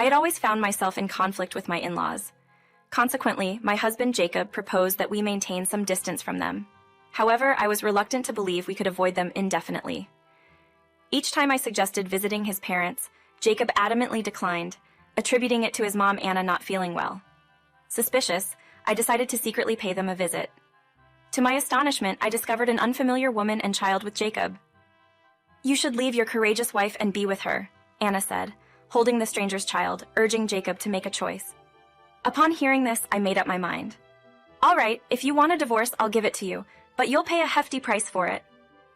I had always found myself in conflict with my in-laws. Consequently, my husband Jacob proposed that we maintain some distance from them. However, I was reluctant to believe we could avoid them indefinitely. Each time I suggested visiting his parents, Jacob adamantly declined, attributing it to his mom Anna not feeling well. Suspicious, I decided to secretly pay them a visit. To my astonishment, I discovered an unfamiliar woman and child with Jacob. "You should leave your courageous wife and be with her," Anna said, holding the stranger's child, urging Jacob to make a choice. Upon hearing this, I made up my mind. "All right, if you want a divorce, I'll give it to you, but you'll pay a hefty price for it.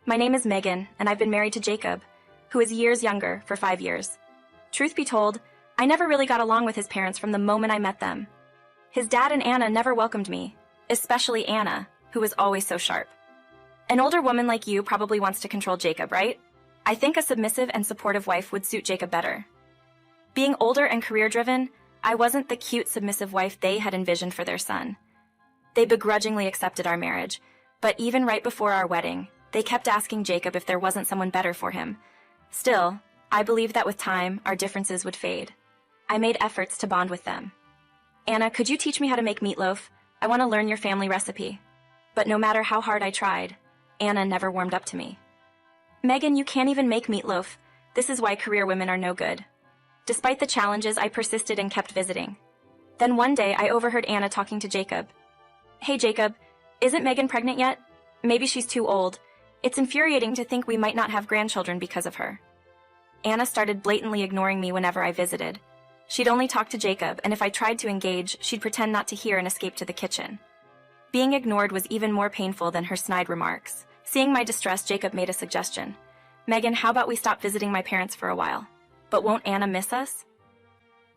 My name is Megan, and I've been married to Jacob, who is years younger, for 5 years. Truth be told, I never really got along with his parents from the moment I met them. His dad and Anna never welcomed me, especially Anna, who was always so sharp. An older woman like you probably wants to control Jacob, right? I think a submissive and supportive wife would suit Jacob better." Being older and career-driven, I wasn't the cute, submissive wife they had envisioned for their son. They begrudgingly accepted our marriage, but even right before our wedding, they kept asking Jacob if there wasn't someone better for him. Still, I believed that with time, our differences would fade. I made efforts to bond with them. "Anna, could you teach me how to make meatloaf? I want to learn your family recipe." But no matter how hard I tried, Anna never warmed up to me. "Megan, you can't even make meatloaf. This is why career women are no good." Despite the challenges, I persisted and kept visiting. Then one day, I overheard Anna talking to Jacob. "Hey Jacob, isn't Megan pregnant yet? Maybe she's too old. It's infuriating to think we might not have grandchildren because of her." Anna started blatantly ignoring me whenever I visited. She'd only talk to Jacob, and if I tried to engage, she'd pretend not to hear and escape to the kitchen. Being ignored was even more painful than her snide remarks. Seeing my distress, Jacob made a suggestion. "Megan, how about we stop visiting my parents for a while? But won't Anna miss us?"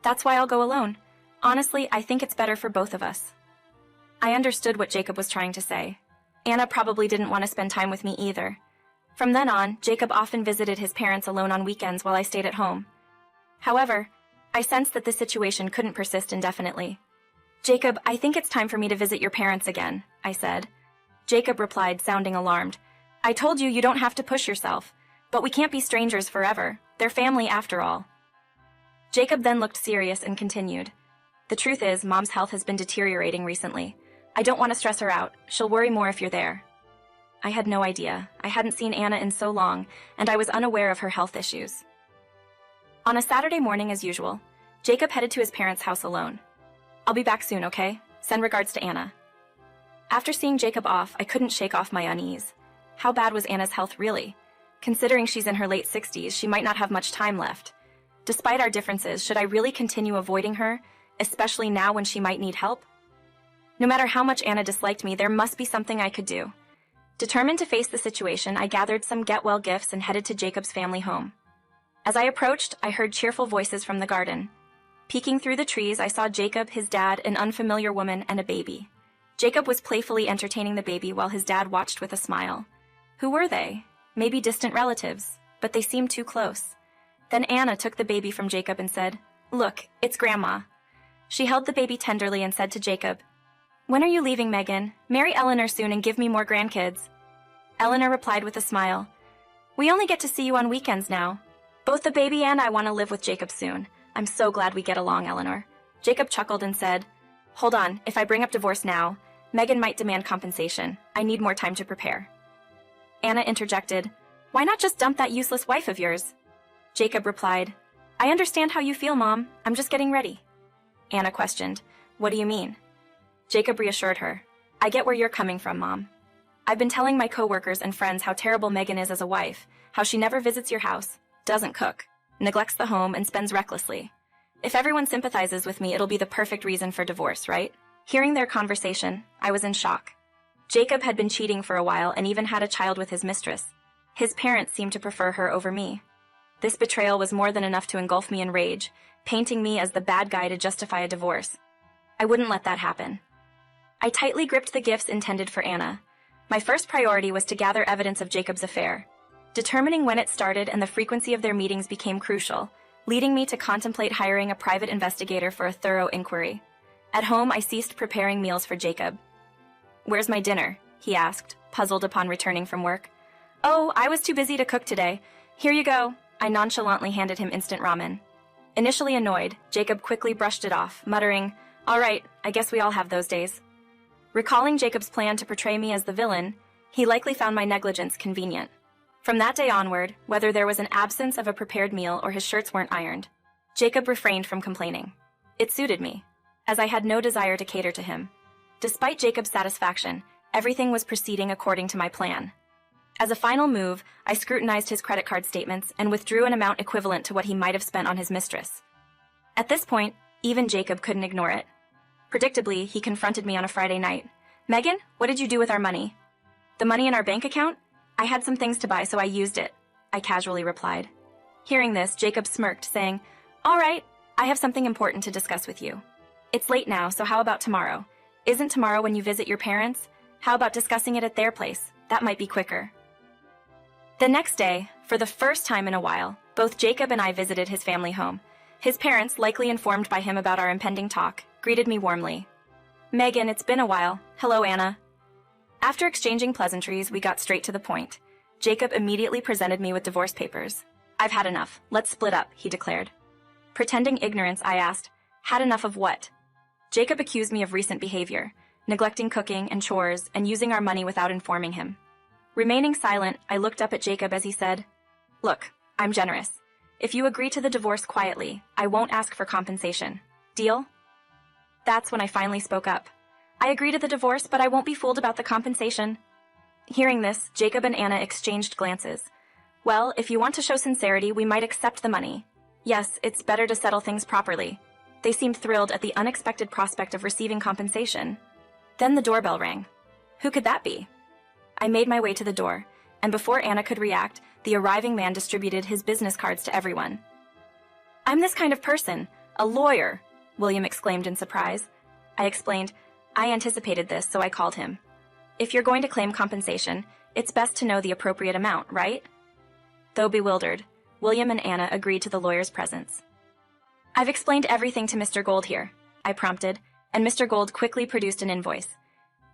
"That's why I'll go alone. Honestly, I think it's better for both of us." I understood what Jacob was trying to say. Anna probably didn't want to spend time with me either. From then on, Jacob often visited his parents alone on weekends while I stayed at home. However, I sensed that this situation couldn't persist indefinitely. "Jacob, I think it's time for me to visit your parents again," I said. Jacob replied, sounding alarmed. "I told you you don't have to push yourself, but we can't be strangers forever. They're family after all." Jacob then looked serious and continued. "The truth is, Mom's health has been deteriorating recently. I don't want to stress her out. She'll worry more if you're there." I had no idea. I hadn't seen Anna in so long, and I was unaware of her health issues. On a Saturday morning as usual, Jacob headed to his parents' house alone. "I'll be back soon, okay? Send regards to Anna." After seeing Jacob off, I couldn't shake off my unease. How bad was Anna's health really? Considering she's in her late 60s, she might not have much time left. Despite our differences, should I really continue avoiding her, especially now when she might need help? No matter how much Anna disliked me, there must be something I could do. Determined to face the situation, I gathered some get-well gifts and headed to Jacob's family home. As I approached, I heard cheerful voices from the garden. Peeking through the trees, I saw Jacob, his dad, an unfamiliar woman, and a baby. Jacob was playfully entertaining the baby while his dad watched with a smile. Who were they? Maybe distant relatives, but they seemed too close. Then Anna took the baby from Jacob and said, "Look, it's Grandma." She held the baby tenderly and said to Jacob, "When are you leaving, Megan? Marry Eleanor soon and give me more grandkids." Eleanor replied with a smile, "We only get to see you on weekends now. Both the baby and I want to live with Jacob soon. I'm so glad we get along, Eleanor." Jacob chuckled and said, "Hold on, if I bring up divorce now, Megan might demand compensation. I need more time to prepare." Anna interjected, "Why not just dump that useless wife of yours?" Jacob replied, "I understand how you feel, Mom. I'm just getting ready." Anna questioned, "What do you mean?" Jacob reassured her, "I get where you're coming from, Mom. I've been telling my coworkers and friends how terrible Megan is as a wife, how she never visits your house, doesn't cook, neglects the home, and spends recklessly. If everyone sympathizes with me, it'll be the perfect reason for divorce, right?" Hearing their conversation, I was in shock. Jacob had been cheating for a while and even had a child with his mistress. His parents seemed to prefer her over me. This betrayal was more than enough to engulf me in rage, painting me as the bad guy to justify a divorce. I wouldn't let that happen. I tightly gripped the gifts intended for Anna. My first priority was to gather evidence of Jacob's affair. Determining when it started and the frequency of their meetings became crucial, leading me to contemplate hiring a private investigator for a thorough inquiry. At home, I ceased preparing meals for Jacob. "Where's my dinner?" he asked, puzzled upon returning from work. "Oh, I was too busy to cook today. Here you go." I nonchalantly handed him instant ramen. Initially annoyed, Jacob quickly brushed it off, muttering, "All right, I guess we all have those days." Recalling Jacob's plan to portray me as the villain, he likely found my negligence convenient. From that day onward, whether there was an absence of a prepared meal or his shirts weren't ironed, Jacob refrained from complaining. It suited me, as I had no desire to cater to him. Despite Jacob's satisfaction, everything was proceeding according to my plan. As a final move, I scrutinized his credit card statements and withdrew an amount equivalent to what he might have spent on his mistress. At this point, even Jacob couldn't ignore it. Predictably, he confronted me on a Friday night. "Megan, what did you do with our money?" "The money in our bank account? I had some things to buy, so I used it," I casually replied. Hearing this, Jacob smirked, saying, "All right, I have something important to discuss with you. It's late now, so how about tomorrow? Isn't tomorrow when you visit your parents? How about discussing it at their place? That might be quicker." The next day, for the first time in a while, both Jacob and I visited his family home. His parents, likely informed by him about our impending talk, greeted me warmly. "Megan, it's been a while. Hello, Anna." After exchanging pleasantries, we got straight to the point. Jacob immediately presented me with divorce papers. "I've had enough. Let's split up," he declared. Pretending ignorance, I asked, "Had enough of what?" Jacob accused me of recent behavior, neglecting cooking and chores and using our money without informing him. Remaining silent, I looked up at Jacob as he said, "Look, I'm generous. If you agree to the divorce quietly, I won't ask for compensation. Deal?" That's when I finally spoke up. "I agree to the divorce, but I won't be fooled about the compensation." Hearing this, Jacob and Anna exchanged glances. "Well, if you want to show sincerity, we might accept the money. Yes, it's better to settle things properly." They seemed thrilled at the unexpected prospect of receiving compensation. Then the doorbell rang. Who could that be? I made my way to the door, and before Anna could react, the arriving man distributed his business cards to everyone. "I'm this kind of person, a lawyer," William exclaimed in surprise. I explained, "I anticipated this, so I called him. If you're going to claim compensation, it's best to know the appropriate amount, right?" Though bewildered, William and Anna agreed to the lawyer's presence. "I've explained everything to Mr. Gold here," I prompted, and Mr. Gold quickly produced an invoice.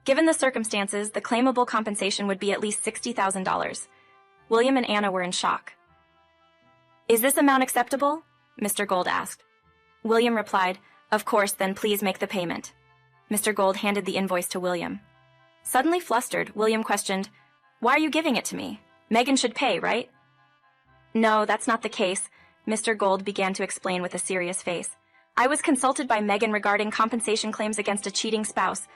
Given the circumstances, the claimable compensation would be at least $60,000. William and Anna were in shock. "Is this amount acceptable?" Mr. Gold asked. William replied, "Of course, then please make the payment." Mr. Gold handed the invoice to William. Suddenly flustered, William questioned, "Why are you giving it to me? Megan should pay, right?" "No, that's not the case," Mr. Gold began to explain with a serious face. "I was consulted by Megan regarding compensation claims against a cheating spouse.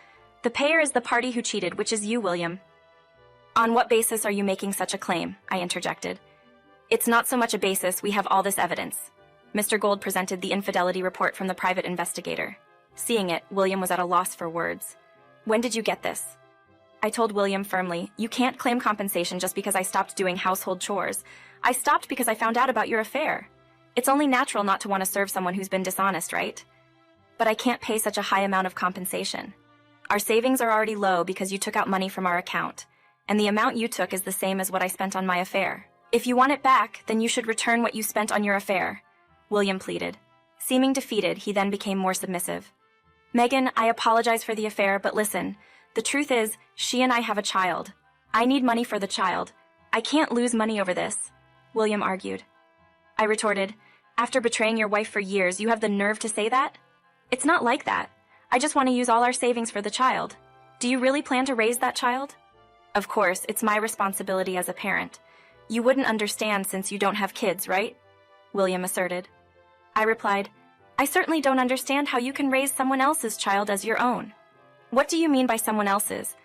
The payer is the party who cheated, which is you, William." "On what basis are you making such a claim?" I interjected. "It's not so much a basis, we have all this evidence." Mr. Gold presented the infidelity report from the private investigator. Seeing it, William was at a loss for words. "When did you get this?" I told William firmly, "You can't claim compensation just because I stopped doing household chores. I stopped because I found out about your affair. It's only natural not to want to serve someone who's been dishonest, right? But I can't pay such a high amount of compensation. Our savings are already low because you took out money from our account, and the amount you took is the same as what I spent on my affair. If you want it back, then you should return what you spent on your affair," William pleaded. Seeming defeated, he then became more submissive. "Megan, I apologize for the affair, but listen, the truth is, she and I have a child. I need money for the child. I can't lose money over this," William argued. I retorted, "After betraying your wife for years, you have the nerve to say that? It's not like that. I just want to use all our savings for the child. Do you really plan to raise that child?" "Of course, it's my responsibility as a parent. You wouldn't understand since you don't have kids, right?" William asserted. I replied, "I certainly don't understand how you can raise someone else's child as your own." "What do you mean by someone else's?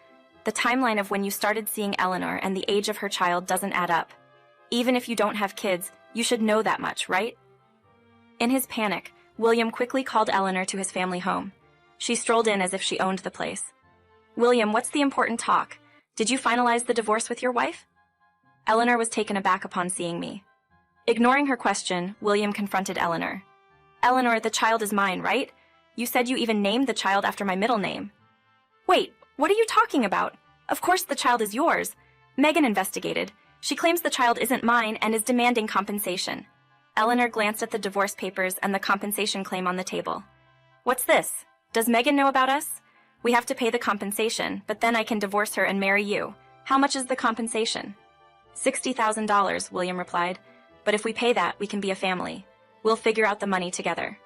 The timeline of when you started seeing Eleanor and the age of her child doesn't add up. Even if you don't have kids, you should know that much, right?" In his panic, William quickly called Eleanor to his family home. She strolled in as if she owned the place. "William, what's the important talk? Did you finalize the divorce with your wife?" Eleanor was taken aback upon seeing me. Ignoring her question, William confronted Eleanor. "Eleanor, the child is mine, right? You said you even named the child after my middle name." "Wait, what are you talking about? Of course the child is yours. Megan investigated. She claims the child isn't mine and is demanding compensation." Eleanor glanced at the divorce papers and the compensation claim on the table. "What's this? Does Megan know about us? We have to pay the compensation, but then I can divorce her and marry you. How much is the compensation?" $60,000, William replied. "But if we pay that, we can be a family. We'll figure out the money together.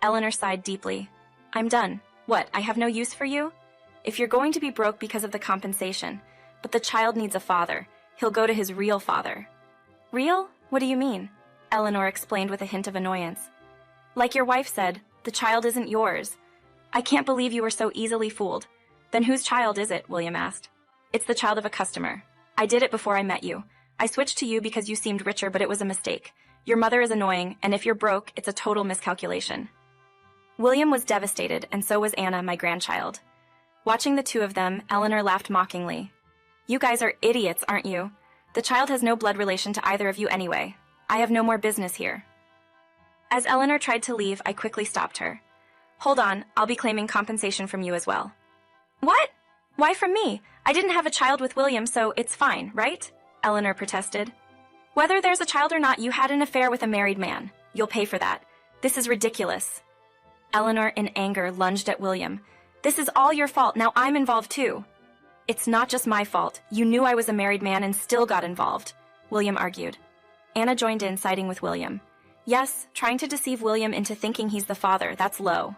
Eleanor sighed deeply. I'm done. What, I have no use for you? If you're going to be broke because of the compensation, but the child needs a father, he'll go to his real father. Real? What do you mean? Eleanor explained with a hint of annoyance. Like your wife said, the child isn't yours. I can't believe you were so easily fooled. Then whose child is it? William asked. It's the child of a customer. I did it before I met you. I switched to you because you seemed richer, but it was a mistake. Your mother is annoying, and if you're broke, it's a total miscalculation. William was devastated, and so was Anna, my grandchild. Watching the two of them, Eleanor laughed mockingly. You guys are idiots, aren't you? The child has no blood relation to either of you anyway. I have no more business here. As Eleanor tried to leave, I quickly stopped her. Hold on, I'll be claiming compensation from you as well. What? Why from me? I didn't have a child with William, so it's fine, right? Eleanor protested. Whether there's a child or not, you had an affair with a married man. You'll pay for that. This is ridiculous. Eleanor, in anger, lunged at William. This is all your fault. Now I'm involved too. It's not just my fault. You knew I was a married man and still got involved, William argued. Anna joined in, siding with William. Yes, trying to deceive William into thinking he's the father, that's low.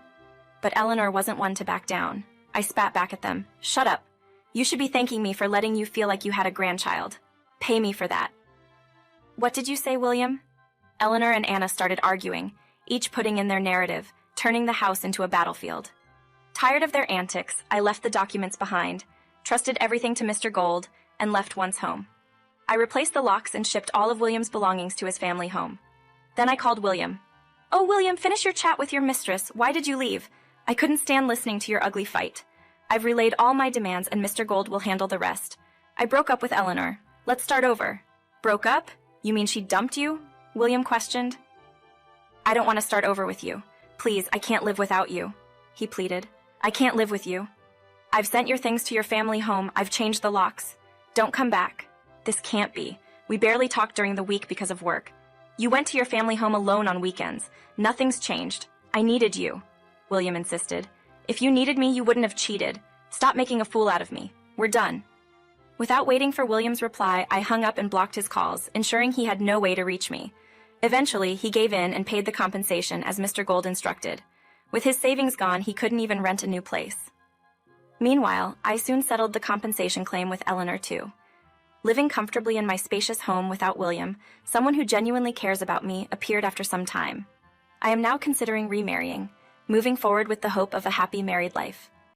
But Eleanor wasn't one to back down. I spat back at them. Shut up. You should be thanking me for letting you feel like you had a grandchild. Pay me for that. What did you say, William? Eleanor and Anna started arguing, each putting in their narrative, turning the house into a battlefield. Tired of their antics, I left the documents behind, trusted everything to Mr. Gold, and left once home. I replaced the locks and shipped all of William's belongings to his family home. Then I called William. Oh, William, finish your chat with your mistress. Why did you leave? I couldn't stand listening to your ugly fight. I've relayed all my demands and Mr. Gold will handle the rest. I broke up with Eleanor. Let's start over. Broke up? You mean she dumped you? William questioned. I don't want to start over with you. Please, I can't live without you, he pleaded. I can't live with you. I've sent your things to your family home. I've changed the locks. Don't come back. This can't be. We barely talked during the week because of work. You went to your family home alone on weekends. Nothing's changed. I needed you, William insisted. If you needed me, you wouldn't have cheated. Stop making a fool out of me. We're done. Without waiting for William's reply, I hung up and blocked his calls, ensuring he had no way to reach me. Eventually, he gave in and paid the compensation as Mr. Gold instructed. With his savings gone, he couldn't even rent a new place. Meanwhile, I soon settled the compensation claim with Eleanor too. Living comfortably in my spacious home without William, someone who genuinely cares about me appeared after some time. I am now considering remarrying, moving forward with the hope of a happy married life.